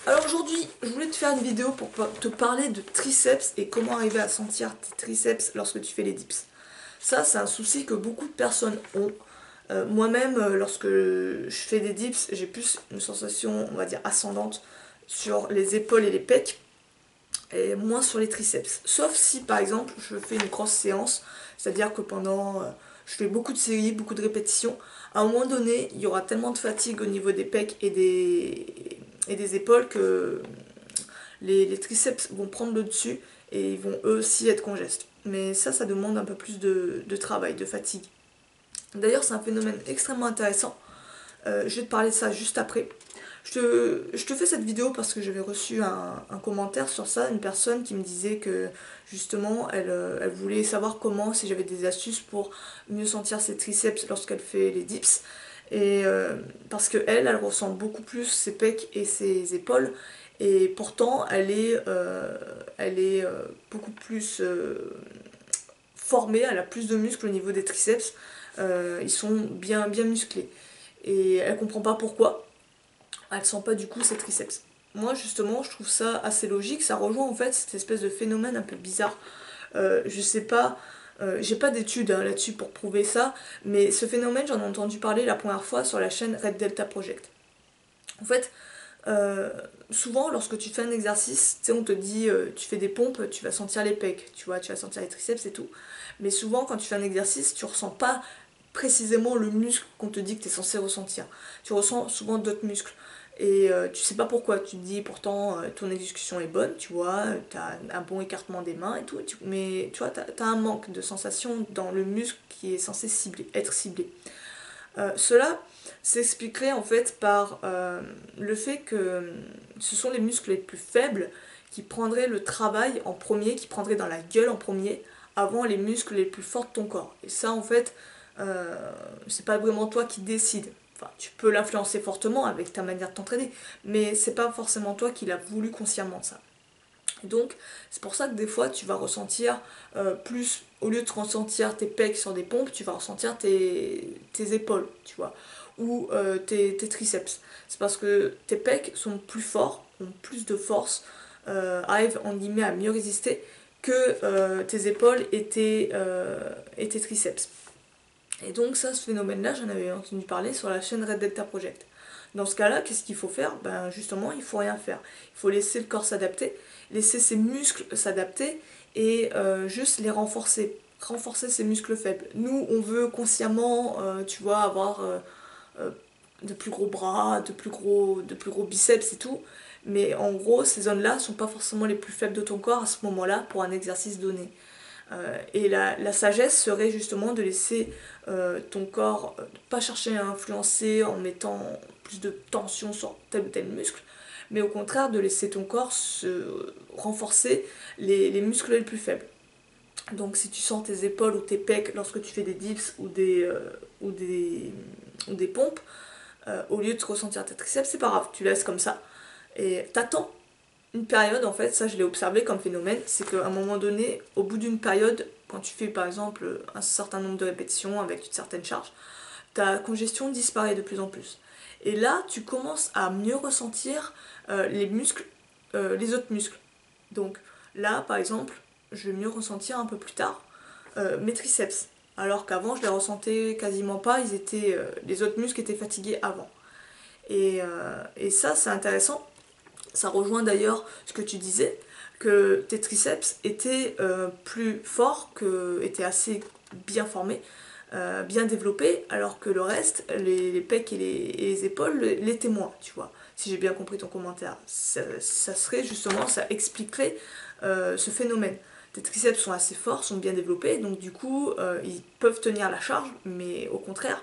Alors aujourd'hui, je voulais te faire une vidéo pour te parler de triceps et comment arriver à sentir tes triceps lorsque tu fais les dips. Ça, c'est un souci que beaucoup de personnes ont. Moi-même, lorsque je fais des dips, j'ai plus une sensation, on va dire, ascendante sur les épaules et les pecs et moins sur les triceps. Sauf si, par exemple, je fais une grosse séance, c'est-à-dire que pendant, je fais beaucoup de séries, beaucoup de répétitions. À un moment donné, il y aura tellement de fatigue au niveau des pecs et des épaules que les triceps vont prendre le dessus et ils vont eux aussi être congestes. Mais ça demande un peu plus de travail, de fatigue. D'ailleurs, c'est un phénomène extrêmement intéressant. Je vais te parler de ça juste après. Je te fais cette vidéo parce que j'avais reçu un commentaire sur ça, une personne qui me disait que justement elle voulait savoir comment, si j'avais des astuces pour mieux sentir ses triceps lorsqu'elle fait les dips. Et parce que elle ressent beaucoup plus ses pecs et ses épaules. Et pourtant, elle est beaucoup plus formée, elle a plus de muscles au niveau des triceps. Ils sont bien musclés. Et elle comprend pas pourquoi. Elle sent pas du coup ses triceps. Moi, justement, je trouve ça assez logique. Ça rejoint en fait cette espèce de phénomène un peu bizarre. Je sais pas, j'ai pas d'études là-dessus pour prouver ça, mais ce phénomène, j'en ai entendu parler la première fois sur la chaîne Red Delta Project. En fait, euh, souvent, lorsque tu fais un exercice, tu sais, on te dit, tu fais des pompes, tu vas sentir les pecs, tu vois, tu vas sentir les triceps et tout. Mais souvent, quand tu fais un exercice, tu ressens pas précisément le muscle qu'on te dit que tu es censé ressentir. Tu ressens souvent d'autres muscles. Et tu sais pas pourquoi, tu te dis pourtant ton exécution est bonne, tu vois, tu as un bon écartement des mains et tout, mais tu vois, tu as un manque de sensation dans le muscle qui est censé être ciblé. Cela s'expliquerait en fait par le fait que ce sont les muscles les plus faibles qui prendraient le travail en premier, qui prendraient dans la gueule en premier, avant les muscles les plus forts de ton corps. Et ça en fait, euh, c'est pas vraiment toi qui décides. Enfin, tu peux l'influencer fortement avec ta manière de t'entraîner, mais c'est pas forcément toi qui l'as voulu consciemment ça. Donc c'est pour ça que des fois tu vas ressentir plus, au lieu de ressentir tes pecs sur des pompes, tu vas ressentir tes épaules, tu vois, ou tes triceps. C'est parce que tes pecs sont plus forts, ont plus de force, arrivent en guillemets à mieux résister que tes épaules et tes triceps. Et donc ça, ce phénomène-là, j'en avais entendu parler sur la chaîne Red Delta Project. Dans ce cas-là, qu'est-ce qu'il faut faire? Ben justement, il faut rien faire. Il faut laisser le corps s'adapter, laisser ses muscles s'adapter et juste les renforcer. Renforcer ses muscles faibles. Nous, on veut consciemment, tu vois, avoir euh, de plus gros bras, de plus gros biceps et tout. Mais en gros, ces zones-là sont pas forcément les plus faibles de ton corps à ce moment-là pour un exercice donné. Et la sagesse serait justement de laisser ton corps, pas chercher à influencer en mettant plus de tension sur tel ou tel muscle, mais au contraire de laisser ton corps se renforcer les muscles les plus faibles. Donc si tu sens tes épaules ou tes pecs lorsque tu fais des dips ou des, ou des pompes, au lieu de ressentir tes triceps, c'est pas grave, tu laisses comme ça. Et t'attends une période, en fait, ça je l'ai observé comme phénomène, c'est qu'à un moment donné, au bout d'une période, quand tu fais par exemple un certain nombre de répétitions avec une certaine charge, ta congestion disparaît de plus en plus. Et là, tu commences à mieux ressentir les muscles, les autres muscles. Donc là, par exemple, je vais mieux ressentir un peu plus tard mes triceps. Alors qu'avant, je les ressentais quasiment pas, les autres muscles étaient fatigués avant. Et ça, c'est intéressant. Ça rejoint d'ailleurs ce que tu disais, que tes triceps étaient plus forts, étaient assez bien formés, bien développés, alors que le reste, les pecs et les épaules, l'étaient moins, tu vois. Si j'ai bien compris ton commentaire, ça serait justement, ça expliquerait ce phénomène. Tes triceps sont assez forts, sont bien développés, donc du coup, ils peuvent tenir la charge, mais au contraire,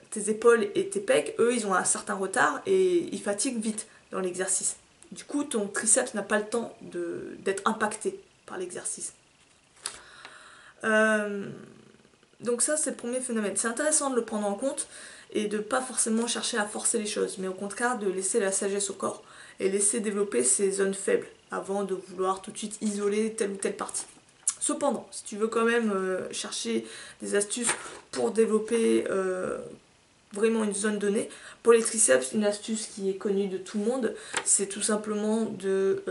tes épaules et tes pecs, eux, ils ont un certain retard et ils fatiguent vite dans l'exercice. Du coup, ton triceps n'a pas le temps d'être impacté par l'exercice. Euh, donc ça, c'est le premier phénomène. C'est intéressant de le prendre en compte et de pas forcément chercher à forcer les choses, mais au contraire de laisser la sagesse au corps et laisser développer ses zones faibles avant de vouloir tout de suite isoler telle ou telle partie. Cependant, si tu veux quand même chercher des astuces pour développer vraiment une zone donnée. Pour les triceps, une astuce qui est connue de tout le monde, c'est tout simplement de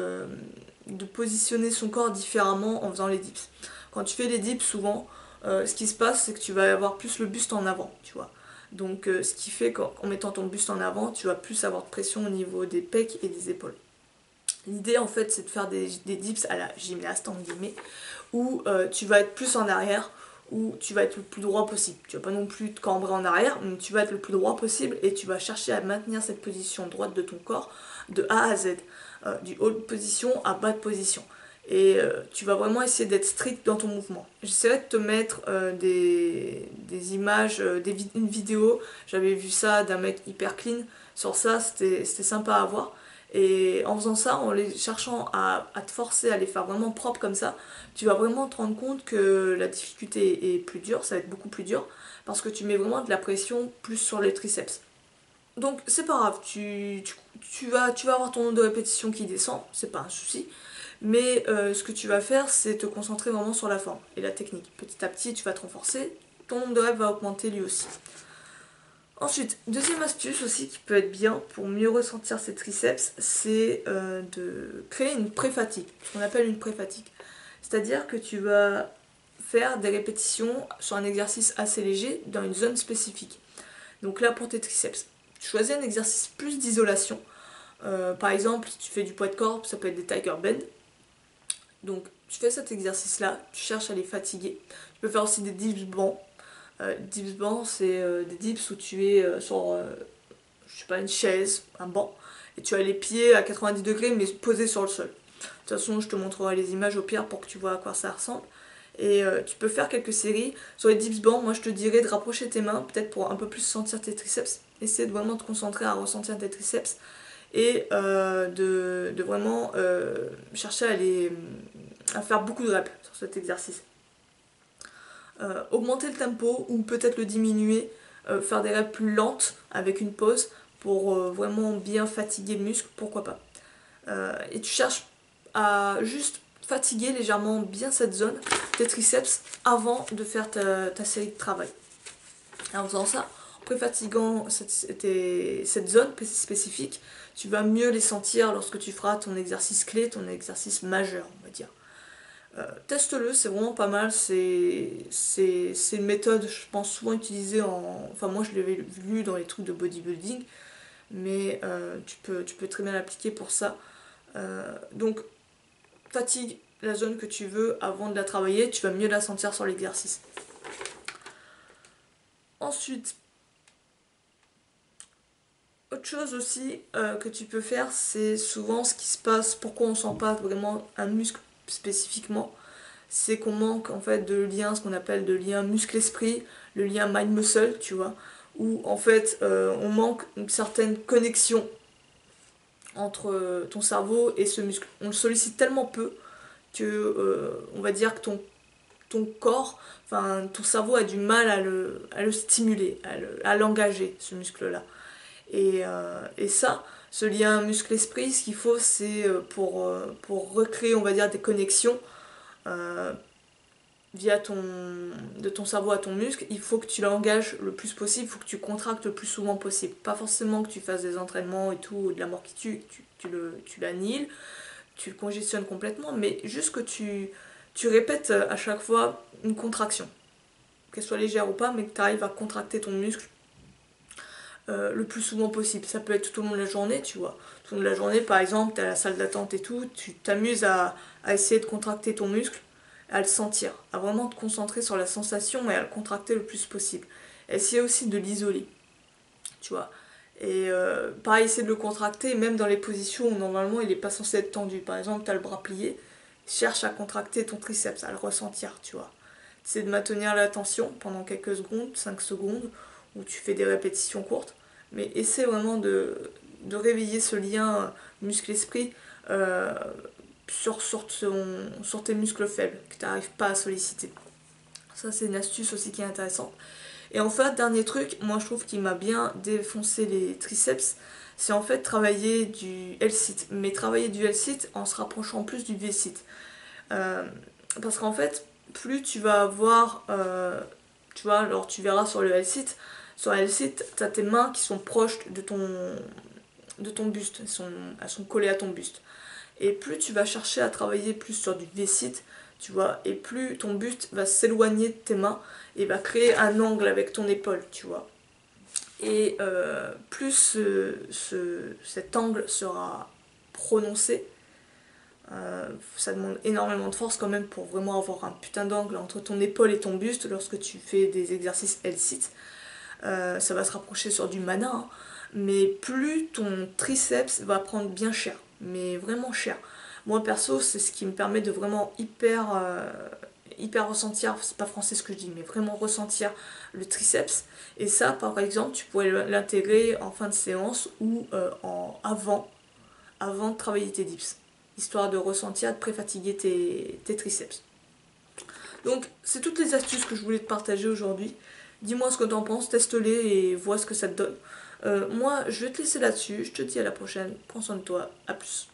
positionner son corps différemment en faisant les dips. Quand tu fais les dips, souvent, ce qui se passe, c'est que tu vas avoir plus le buste en avant, tu vois. Donc ce qui fait qu'en mettant ton buste en avant, tu vas plus avoir de pression au niveau des pecs et des épaules. L'idée en fait c'est de faire des dips à la gymnaste en guillemets, où tu vas être plus en arrière, où tu vas être le plus droit possible. Tu vas pas non plus te cambrer en arrière, mais tu vas être le plus droit possible et tu vas chercher à maintenir cette position droite de ton corps de A à Z, du haut de position à bas de position. Et tu vas vraiment essayer d'être strict dans ton mouvement. J'essaierai de te mettre des images, une vidéo. J'avais vu ça d'un mec hyper clean. Sur ça, c'était sympa à voir. Et en faisant ça, en les cherchant à te forcer à les faire vraiment propres comme ça, tu vas vraiment te rendre compte que la difficulté est plus dure, ça va être beaucoup plus dur, parce que tu mets vraiment de la pression plus sur les triceps. Donc c'est pas grave, tu vas avoir ton nombre de répétitions qui descend, c'est pas un souci, mais ce que tu vas faire, c'est te concentrer vraiment sur la forme et la technique. Petit à petit, tu vas te renforcer, ton nombre de reps va augmenter lui aussi. Ensuite, deuxième astuce aussi qui peut être bien pour mieux ressentir ses triceps, c'est de créer une pré-fatigue, ce qu'on appelle une pré-fatigue. C'est-à-dire que tu vas faire des répétitions sur un exercice assez léger dans une zone spécifique. Donc là pour tes triceps, tu choisis un exercice plus d'isolation. Par exemple, si tu fais du poids de corps, ça peut être des tiger bend. Donc tu fais cet exercice-là, tu cherches à les fatiguer. Tu peux faire aussi des dips bancs. Dips bancs, c'est des dips où tu es sur, je sais pas, une chaise, un banc, et tu as les pieds à 90 degrés mais posés sur le sol. De toute façon, je te montrerai les images au pire pour que tu vois à quoi ça ressemble. Et tu peux faire quelques séries. Sur les dips bancs, moi je te dirais de rapprocher tes mains, peut-être pour un peu plus sentir tes triceps. Essayer de vraiment te concentrer à ressentir tes triceps et de vraiment chercher à faire beaucoup de reps sur cet exercice. Augmenter le tempo ou peut-être le diminuer, faire des reps plus lentes avec une pause pour vraiment bien fatiguer le muscle, pourquoi pas. Et tu cherches à juste fatiguer légèrement bien cette zone, tes triceps, avant de faire ta série de travail. Et en faisant ça, en pré-fatiguant cette zone spécifique, tu vas mieux les sentir lorsque tu feras ton exercice clé, ton exercice majeur, on va dire. Teste-le, c'est vraiment pas mal, c'est une méthode, je pense, souvent utilisée Enfin, moi je l'avais vu dans les trucs de bodybuilding, mais tu peux très bien l'appliquer pour ça. Donc, fatigue la zone que tu veux avant de la travailler, tu vas mieux la sentir sur l'exercice. Ensuite, autre chose aussi que tu peux faire, c'est souvent ce qui se passe, pourquoi on sent pas vraiment un muscle spécifiquement, c'est qu'on manque en fait de lien, ce qu'on appelle de lien muscle-esprit, le lien mind-muscle, tu vois, où en fait on manque une certaine connexion entre ton cerveau et ce muscle. On le sollicite tellement peu que on va dire que ton corps, enfin ton cerveau a du mal à le stimuler, à l'engager, ce muscle-là. Et ça, ce lien muscle-esprit, ce qu'il faut, c'est pour recréer, on va dire, des connexions via de ton cerveau à ton muscle, il faut que tu l'engages le plus possible, il faut que tu contractes le plus souvent possible. Pas forcément que tu fasses des entraînements et tout, de la mort qui tue, tu l'annihiles, tu le congestionnes complètement, mais juste que tu répètes à chaque fois une contraction. Qu'elle soit légère ou pas, mais que tu arrives à contracter ton muscle le plus souvent possible. Ça peut être tout au long de la journée, tu vois. Tout au long de la journée, par exemple, tu es à la salle d'attente et tout, tu t'amuses à essayer de contracter ton muscle, à le sentir, à vraiment te concentrer sur la sensation et à le contracter le plus possible. Essayer aussi de l'isoler, tu vois. Et pareil, essayer de le contracter, même dans les positions où normalement il n'est pas censé être tendu. Par exemple, tu as le bras plié, cherche à contracter ton triceps, à le ressentir, tu vois. C'est de maintenir la tension pendant quelques secondes, 5 secondes, où tu fais des répétitions courtes, mais essaie vraiment de réveiller ce lien muscle-esprit sur tes muscles faibles, que tu n'arrives pas à solliciter. Ça, c'est une astuce aussi qui est intéressante. Et enfin, dernier truc, moi je trouve qu'il m'a bien défoncé les triceps, c'est en fait travailler du L-sit, mais travailler du L-sit en se rapprochant plus du V-sit. Parce qu'en fait, plus tu vas avoir, tu vois, alors tu verras sur le L-sit, Sur la L-sit, tu as tes mains qui sont proches de ton buste, elles sont collées à ton buste. Et plus tu vas chercher à travailler plus sur du V-sit, tu vois, et plus ton buste va s'éloigner de tes mains et va créer un angle avec ton épaule, tu vois. Et plus cet angle sera prononcé, ça demande énormément de force quand même pour vraiment avoir un putain d'angle entre ton épaule et ton buste lorsque tu fais des exercices L-sit. Ça va se rapprocher sur du mana, hein, mais plus ton triceps va prendre bien cher, mais vraiment cher. Moi perso, c'est ce qui me permet de vraiment hyper ressentir, c'est pas français ce que je dis, mais vraiment ressentir le triceps. Et ça, par exemple, tu pourrais l'intégrer en fin de séance ou avant de travailler tes dips, histoire de ressentir, de préfatiguer tes triceps. Donc, c'est toutes les astuces que je voulais te partager aujourd'hui. Dis-moi ce que t'en penses, teste-les et vois ce que ça te donne. Moi, je vais te laisser là-dessus. Je te dis à la prochaine. Prends soin de toi. À plus.